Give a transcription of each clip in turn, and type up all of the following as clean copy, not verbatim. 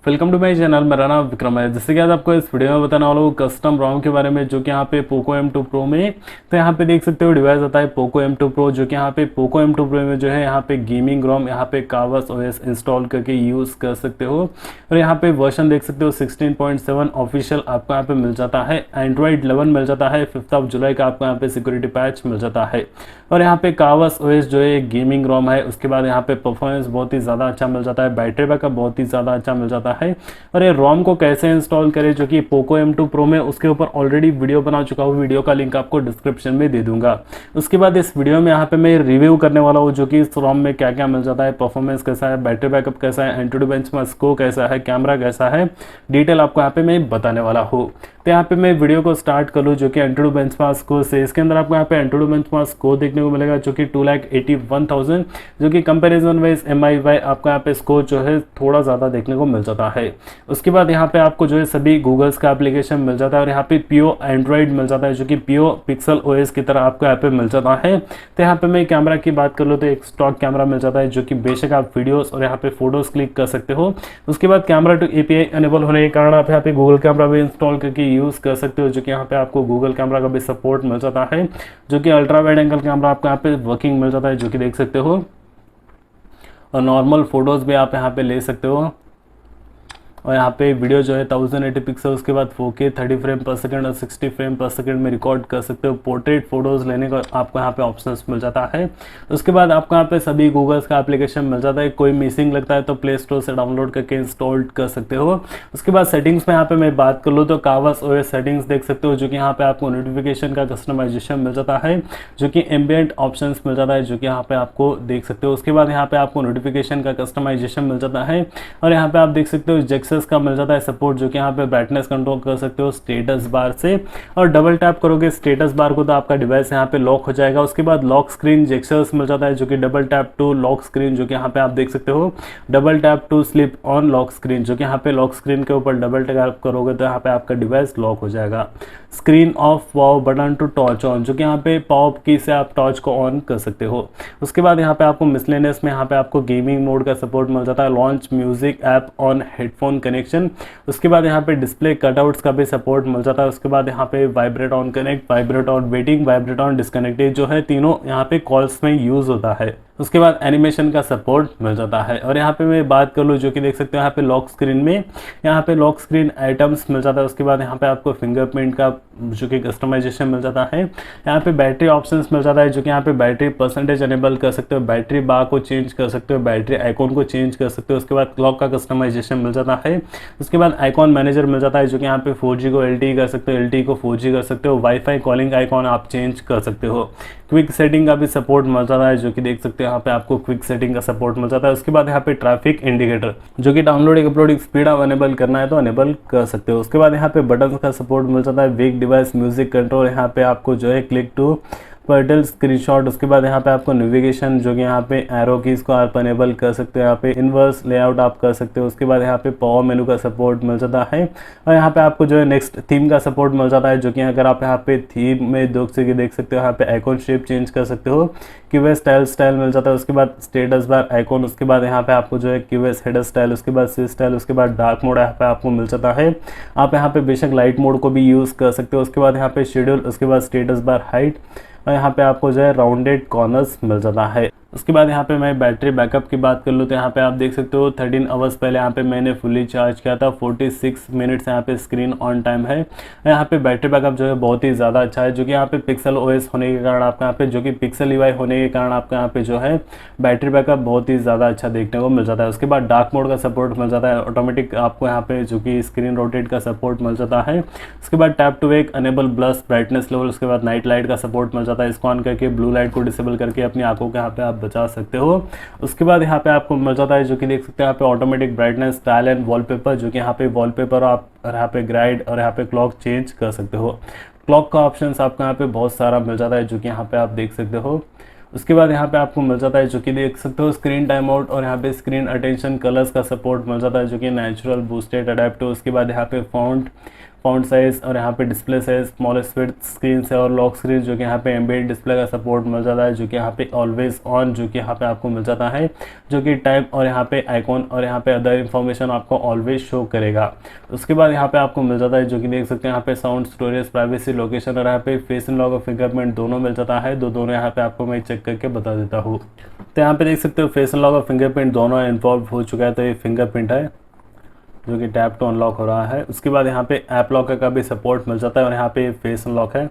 Welcome to my channel. मेरा नाम विक्रम है। जैसे कि आज आपको इस वीडियो में बताने वाला हूँ कस्टम रोम के बारे में, जो कि यहाँ पे पोको M2 Pro में, तो यहाँ पे देख सकते हो डिवाइस आता है पोको M2 Pro, जो कि यहाँ पे पोको M2 Pro में जो है यहाँ पे गेमिंग रोम यहाँ पे 𝗬𝗏𝗃 इंस्टॉल करके यूज़ कर सकते हो। और यहाँ पे वर्जन देख सकते हो 16.7 ऑफिशियल आपको यहाँ पे मिल जाता है। एंड्रॉइड 11 मिल जाता है। 5 जुलाई का आपको यहाँ पे सिक्योरिटी पैच मिल जाता है। और यहाँ पे 𝗬𝗏𝗃 जो है गेमिंग रोम है। उसके बाद यहाँ पे परफॉर्मेंस बहुत ही ज़्यादा अच्छा मिल जाता है। बैटरी बैकअप बहुत ही ज़्यादा अच्छा मिल जाता है। और ये रोम को कैसे इंस्टॉल करें, जो कि पोको M2 Pro में, उसके ऊपर ऑलरेडी वीडियो बना चुका हूँ। वीडियो का लिंक आपको डिस्क्रिप्शन में दे दूंगा। उसके बाद इस वीडियो में यहाँ पे मैं रिव्यू करने वाला हूँ, जो कि इस रोम में क्या क्या मिल जाता है, परफॉर्मेंस कैसा है, बैटरी बैकअप कैसा है, एंटूडू बेंचमार्क स्कोर कैसा है, कैमरा कैसा है, डिटेल आपको यहाँ पे मैं बताने वाला हूँ। तो यहाँ पे मैं वीडियो को स्टार्ट कर लूँ, जो कि एंटूडू बेंचमार्क स्कोर से। इसके अंदर आपको यहाँ पे एंटूडू बेंचमार्क स्कोर देखने को मिलेगा, जो कि 2,81,000, जो कि कंपैरिजन वाइज MIUI आपको यहाँ पे स्कोर जो है थोड़ा ज़्यादा देखने को मिल जाता है। उसके बाद यहाँ पे आपको जो है सभी गूगल्स का एप्लीकेशन मिल जाता है। और यहाँ पे पियो एंड्रॉइड मिल जाता है, जो कि पियो पिक्सल OS की तरह आपको यहाँ पे मिल जाता है। तो यहाँ पे मैं कैमरा की बात कर लूँ तो एक स्टॉक कैमरा मिल जाता है, जो कि बेशक आप वीडियोस और यहाँ पे फोटोज क्लिक कर सकते हो। उसके बाद कैमरा टू API अनेबल होने के कारण आप यहाँ पे गूगल कैमरा भी इंस्टॉल करके यूज़ कर सकते हो, जो कि यहाँ पे आपको गूगल कैमरा का भी सपोर्ट मिल जाता है, जो कि अल्ट्रा वाइड एंगल कैमरा आपको यहाँ पे वर्किंग मिल जाता है, जो कि देख सकते हो। और नॉर्मल फोटोज़ भी आप यहाँ पे ले सकते हो। और यहाँ पे वीडियो जो है 1080 पिक्सल, उसके बाद 4K 30 फ्रेम पर सेकंड और 60 फ्रेम पर सेकंड में रिकॉर्ड कर सकते हो। पोर्ट्रेट फोटोज़ लेने का आपको यहाँ पे ऑप्शंस मिल जाता है। उसके बाद आपको यहाँ पे सभी गूगल्स का एप्लीकेशन मिल जाता है। कोई मिसिंग लगता है तो प्ले स्टोर से डाउनलोड करके इंस्टॉल कर सकते हो। उसके बाद सेटिंग्स में यहाँ पे मैं बात कर लूँ तो 𝗬𝗏𝗃 सेटिंग्स देख सकते हो, जो कि यहाँ पे आपको नोटिफिकेशन का कस्टमाइजेशन मिल जाता है, जो कि एम्बिएंट ऑप्शंस मिल जाता है, जो कि यहाँ पे आपको देख सकते हो। उसके बाद यहाँ पे आपको नोटिफिकेशन का कस्टमाइजेशन मिल जाता है। और यहाँ पे आप देख सकते हो जेक्सेस का मिल जाता है सपोर्ट, जो कि यहाँ पे ब्राइटनेस कंट्रोल कर सकते हो स्टेटस बार से। और डबल टैप करोगे स्टेटस बार को तो आपका डिवाइस यहाँ पे लॉक हो जाएगा। उसके बाद लॉक स्क्रीन जेक्चर्स मिल जाता है, जो कि double tap to lock screen, जो कि यहाँ पे आप देख सकते हो। Double tap to sleep on lock screen, जो कि यहाँ पे लॉक स्क्रीन के ऊपर डबल टैप करोगे तो यहाँ पे आपका डिवाइस लॉक हो जाएगा। Screen off power button to torch on, जो कि यहाँ पे पावर की से आप टॉर्च को ऑन कर सकते हो। उसके बाद यहाँ पे आपको मिसलेनियस में यहाँ पे आपको गेमिंग मोड का सपोर्ट मिल जाता है। Launch music app on headphone connection. उसके बाद यहाँ पे डिस्प्ले कटआउट्स का भी सपोर्ट मिल जाता है। उसके बाद यहाँ पे vibrate on connect, vibrate on waiting, vibrate on disconnected, जो है तीनों यहाँ पे कॉल्स में यूज होता है। उसके बाद एनिमेशन का सपोर्ट मिल जाता है। और यहाँ पे मैं बात कर लूँ, जो कि देख सकते हो यहाँ पे लॉक स्क्रीन में यहाँ पे लॉक स्क्रीन आइटम्स मिल जाता है। उसके बाद यहाँ पे आपको फिंगरप्रिंट का जो कि कस्टमाइजेशन मिल जाता है। यहाँ पे बैटरी ऑप्शंस मिल जाता है, जो कि यहाँ पे बैटरी परसेंटेज अनेबल कर सकते हो, बैटरी बार को चेंज कर सकते हो, बैटरी आइकॉन को चेंज कर सकते हो। उसके बाद क्लॉक का कस्टमाइजेशन मिल जाता है। उसके बाद आइकॉन मैनेजर मिल जाता है, जो कि यहाँ पे 4G को LTE कर सकते हो, LTE को 4G कर सकते हो। वाईफाई कॉलिंग आइकॉन आप चेंज कर सकते हो। क्विक सेटिंग का भी सपोर्ट मिल जाता है, जो कि देख सकते हो यहाँ पे आपको क्विक सेटिंग का सपोर्ट मिल जाता है। उसके बाद यहाँ पे ट्रैफिक इंडिकेटर, जो कि डाउनलोडिंग अपलोडिंग स्पीड आप अनेबल करना है तो अनेबल कर सकते हो। उसके बाद यहाँ पे बटन का सपोर्ट मिल जाता है। वेक डिवाइस म्यूजिक कंट्रोल, यहाँ पे आपको जो है क्लिक टू पर्टल स्क्रीनशॉट। उसके बाद यहाँ पे आपको नेविगेशन, जो कि यहाँ पे एरो कीज को आप अनेबल कर सकते हो। यहाँ पे इन्वर्स लेआउट आप कर सकते हो। उसके बाद यहाँ पे पावर मेनू का सपोर्ट मिल जाता है। और यहाँ पे आपको जो है नेक्स्ट थीम का सपोर्ट मिल जाता है, जो कि अगर आप यहाँ पे थीम में देख सकते हो, यहाँ पे आइकॉन शेप चेंज कर सकते हो। क्यूएस स्टाइल मिल जाता है। उसके बाद स्टेटस बार आइकॉन, उसके बाद यहाँ पे आपको जो है क्यूएस हेडर स्टाइल, उसके बाद सी स्टाइल, उसके बाद डार्क मोड यहाँ पे आपको मिल जाता है। आप यहाँ पे बेशक लाइट मोड को भी यूज़ कर सकते हो। उसके बाद यहाँ पे शेड्यूल, उसके बाद स्टेटस बार हाइट, और यहाँ पे आपको जो है राउंडेड कॉर्नर्स मिल जाता है। उसके बाद यहाँ पे मैं बैटरी बैकअप की बात कर लूँ तो यहाँ पे आप देख सकते हो 13 आवर्स पहले यहाँ पे मैंने फुली चार्ज किया था। 46 मिनट्स यहाँ पे स्क्रीन ऑन टाइम है। यहाँ पे बैटरी बैकअप जो है बहुत ही ज़्यादा अच्छा है, जो कि यहाँ पे पिक्सल OS होने के कारण आपका यहाँ पे जो कि पिक्सल UI होने के कारण आपका यहाँ पे जो है बैटरी बैकअप बहुत ही ज़्यादा अच्छा देखने को मिल जाता है। उसके बाद डार्क मोड का सपोर्ट मिल जाता है। ऑटोमेटिक आपको यहाँ पे जो कि स्क्रीन रोटेट का सपोर्ट मिल जाता है। उसके बाद tap to wake enable plus brightness level, उसके बाद नाइट लाइट का सपोर्ट मिल जाता है। इसको ऑन करके ब्लू लाइट को डिसेबल करके अपनी आंखों के यहाँ पे आप बचा सकते हो। उसके बाद यहाँ पे आपको मिल जाता है, जो कि देख सकते हैं यहाँ पे automatic brightness style and wallpaper, जो कि यहाँ पे वॉलपेपर आप यहाँ पे ग्राइड और यहाँ पे क्लॉक चेंज कर सकते हो। क्लॉक का ऑप्शंस आपको यहाँ पे बहुत सारा मिल जाता है, जो कि यहाँ पे आप देख सकते हो। उसके बाद यहाँ पे आपको मिल जाता है, जो कि देख सकते हो स्क्रीन टाइम आउट और यहाँ पे स्क्रीन अटेंशन कलर्स का सपोर्ट मिल जाता है, जो कि नेचुरल बूस्टेड अडेप्टिव। उसके बाद यहाँ पे फॉन्ट साइज और यहाँ पे display size, smallest width screen से और लॉक स्क्रीन जो कि यहाँ पे एम्बेडेड डिस्प्ले का सपोर्ट मिल जाता है, जो कि यहाँ पे ऑलवेज ऑन जो कि यहाँ पे आपको मिल जाता है, जो कि टाइप और यहाँ पे आइकॉन और यहाँ पे अदर इन्फॉर्मेशन आपको ऑलवेज शो करेगा। उसके बाद यहाँ पे आपको मिल जाता है जो कि देख सकते हैं यहाँ पे साउंड, स्टोरेज, प्राइवेसी, लोकेशन और यहाँ पे फेस अनलॉक और फिंगरप्रिंट दोनों मिल जाता है। दोनों यहाँ पे आपको मैं चेक करके बता देता हूँ। तो यहाँ पे देख सकते हो फेस अनलॉक और फिंगरप्रिंट दोनों इन्वॉल्व हो चुका है। तो ये फिंगरप्रिंट है जो कि टैप टू अनलॉक हो रहा है। उसके बाद यहाँ पे ऐप लॉकर का भी सपोर्ट मिल जाता है और यहाँ पे फेस अनलॉक है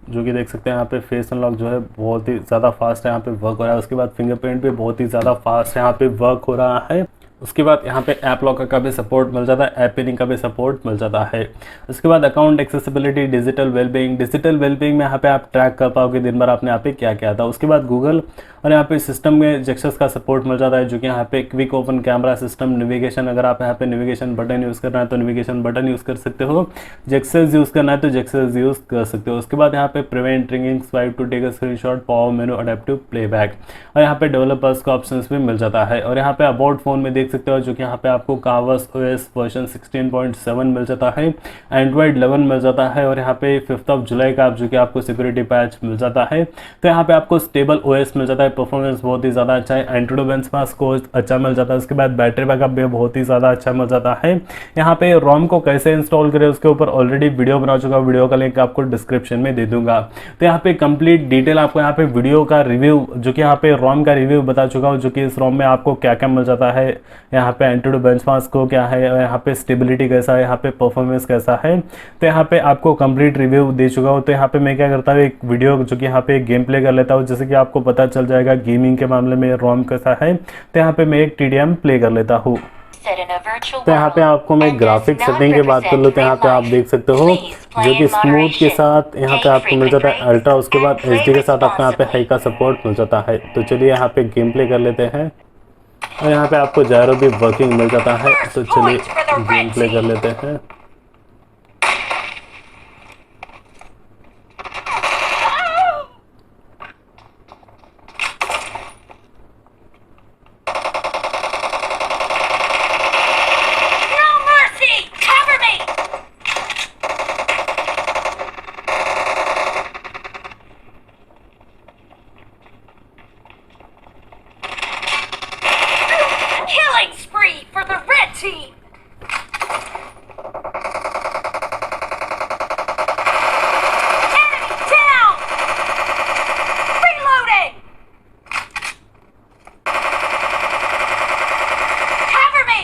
जो कि देख सकते हैं यहाँ पे फेस अनलॉक जो है बहुत ही ज़्यादा फास्ट है, यहाँ पे वर्क हो रहा है। उसके बाद फिंगरप्रिंट भी बहुत ही ज़्यादा फास्ट यहाँ पे वर्क हो रहा है। उसके बाद यहाँ पे ऐप लॉकर का भी सपोर्ट मिल जाता है, ऐप पिनिंग का भी सपोर्ट मिल जाता है। उसके बाद अकाउंट एक्सेसिबिलिटी, डिजिटल वेलबीइंग में यहाँ पे आप ट्रैक कर पाओगे दिन भर आपने यहाँ पे क्या किया था। उसके बाद गूगल और यहाँ पे सिस्टम में जेस्चर्स का सपोर्ट मिल जाता है, जो कि यहाँ पे quick open camera system, navigation, अगर आप यहाँ पे नेविगेशन बटन यूज़ करना है तो नेविगेशन बटन यूज़ कर सकते हो, जेस्चर्स यूज़ करना है तो जेस्चर्स यूज़ कर सकते हो। उसके बाद यहाँ पे prevent ringing, swipe to take a screenshot, power menu, adaptive playback और यहाँ पे डेवलपर्स का ऑप्शन भी मिल जाता है। और यहाँ पे अबाउट फोन में देख सकते हो जो कि यहाँ पे आपको Corvus OS वर्जन 16.7 मिल जाता है, एंड्रॉइड 11 मिल जाता है और यहाँ पे 5 जुलाई का जो कि आपको सिक्योरिटी पैच मिल जाता है। तो यहाँ पे आपको स्टेबल OS मिल जाता है, परफॉर्मेंस बहुत ही ज़्यादा अच्छा है, एंड्रॉइड बेंचमार्क स्कोर अच्छा मिल जाता है। उसके बाद बैटरी बैकअप भी बहुत ही ज़्यादा अच्छा मिल जाता है। यहाँ पे रोम को कैसे इंस्टॉल करें उसके ऊपर ऑलरेडी वीडियो बना चुका हूँ, वीडियो का लिंक आपको डिस्क्रिप्शन में दे दूंगा। तो यहाँ पे कंप्लीट डिटेल आपको यहाँ पे वीडियो का रिव्यू जो कि यहाँ पे रोम का रिव्यू बता चुका हूँ, जो कि इस रोम में आपको क्या क्या मिल जाता है, यहाँ पे एंड्रॉइड बेंचमार्क को क्या है, यहाँ पे स्टेबिलिटी कैसा है, यहाँ पे परफॉर्मेंस कैसा है। तो यहाँ पे आपको कंप्लीट रिव्यू दे चुका हूँ। तो यहाँ पे मैं क्या करता हूँ, एक वीडियो जो कि यहाँ पे गेम प्ले कर लेता हूँ, जैसे कि आपको पता चल जाएगा गेमिंग के मामले में रोम कैसा है। तो यहाँ पे मैं एक TDM प्ले कर लेता हूँ। तो यहाँ पे आपको मैं ग्राफिक सेटिंग की बात कर लूँ तो यहाँ पे आप देख सकते हो जो कि स्मूथ के साथ यहाँ पे आपको मिल जाता है अल्ट्रा, उसके बाद HD के साथ आपको यहाँ पे हाई का सपोर्ट मिल जाता है। तो चलिए यहाँ पे गेम प्ले कर लेते हैं और यहाँ पे आपको जायरो भी वर्किंग मिल जाता है। तो चलिए गेम प्ले कर लेते हैं। Killing spree for the red team! Enemy down! Reloading! Cover me!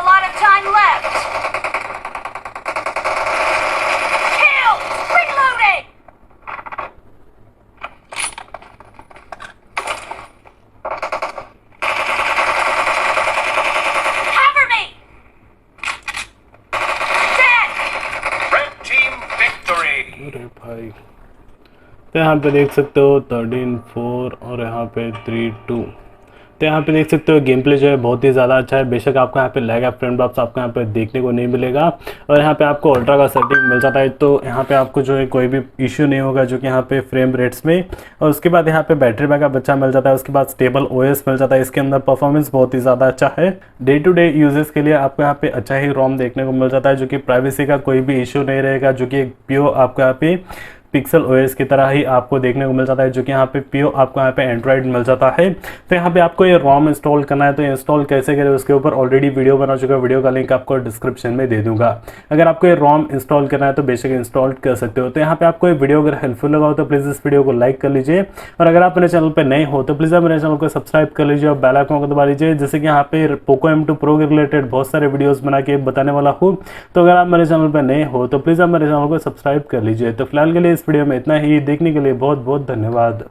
lot of time left. Kill! Reloading! Cover me! Dead! Red team victory. अरे भाई, तो यहाँ पे देख सकते हो 13-4 और यहाँ पे 3-2। तो यहाँ पे देख सकते हो गेम प्ले जो है बहुत ही ज़्यादा अच्छा है। बेशक आपको यहाँ पे लैग या फ्रेम ड्रॉप्स आपको यहाँ पे देखने को नहीं मिलेगा और यहाँ पे आपको अल्ट्रा का सेटिंग मिल जाता है, तो यहाँ पे आपको जो है कोई भी इश्यू नहीं होगा जो कि यहाँ पे फ्रेम रेट्स में। और उसके बाद यहाँ पे बैटरी बैकअप अच्छा मिल जाता है, उसके बाद स्टेबल ओएस मिल जाता है। इसके अंदर परफॉर्मेंस बहुत ही ज़्यादा अच्छा है। डे टू डे यूजेस के लिए आपको यहाँ पे अच्छा ही रोम देखने को मिल जाता है, जो कि प्राइवेसी का कोई भी इशू नहीं रहेगा, जो कि प्योर आपको यहाँ पे पिक्सल ओएस की तरह ही आपको देखने को मिल जाता है, जो कि यहाँ पे प्योर आपको यहाँ पे एंड्रॉइड मिल जाता है। तो यहाँ पे आपको ये रोम इंस्टॉल करना है, तो इंस्टॉल कैसे करें उसके ऊपर ऑलरेडी वीडियो बना चुका है, वीडियो का लिंक आपको डिस्क्रिप्शन में दे दूंगा। अगर आपको ये रोम इंस्टॉल करना है तो बेशक इंस्टॉल कर सकते हो। तो यहाँ पे आपको ये वीडियो अगर हेल्पफुल लगा हो तो प्लीज़ इस वीडियो को लाइक कर लीजिए, और अगर आप मेरे चैनल पर नए हो तो प्लीज़ आप मेरे चैनल को सब्सक्राइब कर लीजिए और बेल आइकन को दबा लीजिए, जैसे कि यहाँ पे पोको M2 Pro के रिलेटेड बहुत सारे वीडियोज़ बना के बताने वाला हूँ। तो अगर आप मेरे चैनल पर नए हो तो प्लीज़ आप मेरे चैनल को सब्सक्राइब कर लीजिए। तो फिलहाल के लिए इस वीडियो में इतना ही। देखने के लिए बहुत बहुत धन्यवाद।